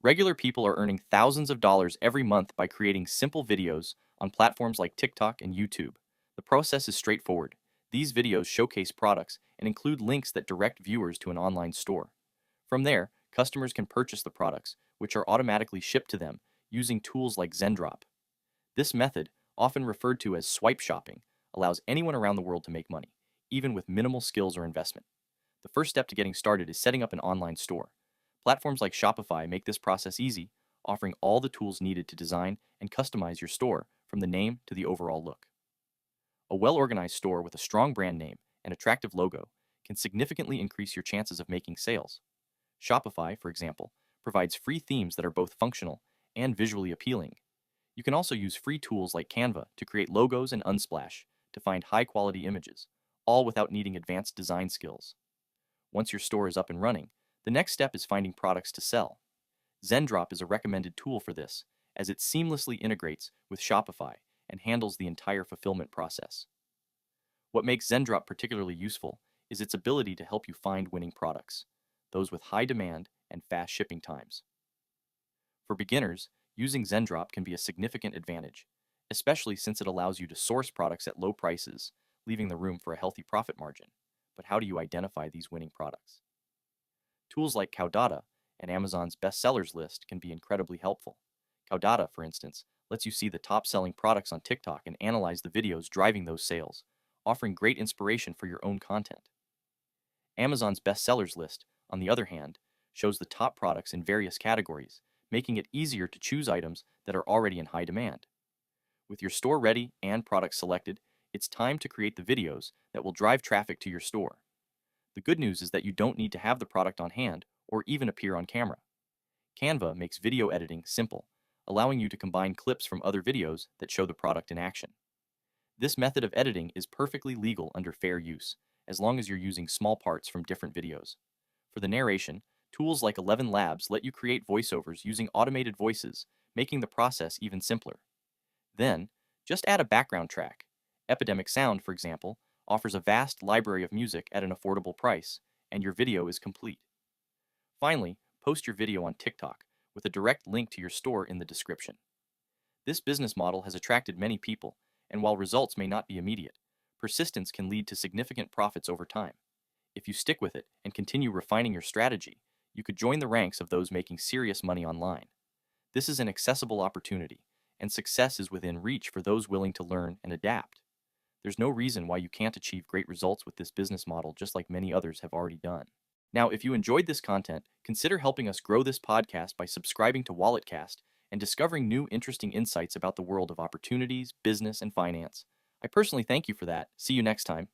Regular people are earning thousands of dollars every month by creating simple videos on platforms like TikTok and YouTube. The process is straightforward. These videos showcase products and include links that direct viewers to an online store. From there, customers can purchase the products, which are automatically shipped to them using tools like Zendrop. This method, often referred to as swipe shopping, allows anyone around the world to make money, even with minimal skills or investment. The first step to getting started is setting up an online store. Platforms like Shopify make this process easy, offering all the tools needed to design and customize your store from the name to the overall look. A well-organized store with a strong brand name and attractive logo can significantly increase your chances of making sales. Shopify, for example, provides free themes that are both functional and visually appealing. You can also use free tools like Canva to create logos and Unsplash to find high-quality images, all without needing advanced design skills. Once your store is up and running, the next step is finding products to sell. Zendrop is a recommended tool for this, as it seamlessly integrates with Shopify and handles the entire fulfillment process. What makes Zendrop particularly useful is its ability to help you find winning products, those with high demand and fast shipping times. For beginners, using Zendrop can be a significant advantage, especially since it allows you to source products at low prices, leaving the room for a healthy profit margin. But how do you identify these winning products? Tools like Cowdata and Amazon's bestsellers list can be incredibly helpful. Cowdata, for instance, lets you see the top-selling products on TikTok and analyze the videos driving those sales, offering great inspiration for your own content. Amazon's bestsellers list, on the other hand, shows the top products in various categories, making it easier to choose items that are already in high demand. With your store ready and products selected, it's time to create the videos that will drive traffic to your store. The good news is that you don't need to have the product on hand or even appear on camera. Canva makes video editing simple, allowing you to combine clips from other videos that show the product in action. This method of editing is perfectly legal under fair use, as long as you're using small parts from different videos. For the narration, tools like 11 Labs let you create voiceovers using automated voices, making the process even simpler. Then, just add a background track. Epidemic Sound, for example, offers a vast library of music at an affordable price, and your video is complete. Finally, post your video on TikTok with a direct link to your store in the description. This business model has attracted many people, and while results may not be immediate, persistence can lead to significant profits over time. If you stick with it and continue refining your strategy, you could join the ranks of those making serious money online. This is an accessible opportunity, and success is within reach for those willing to learn and adapt. There's no reason why you can't achieve great results with this business model just like many others have already done. Now, if you enjoyed this content, consider helping us grow this podcast by subscribing to WalletCast and discovering new interesting insights about the world of opportunities, business, and finance. I personally thank you for that. See you next time.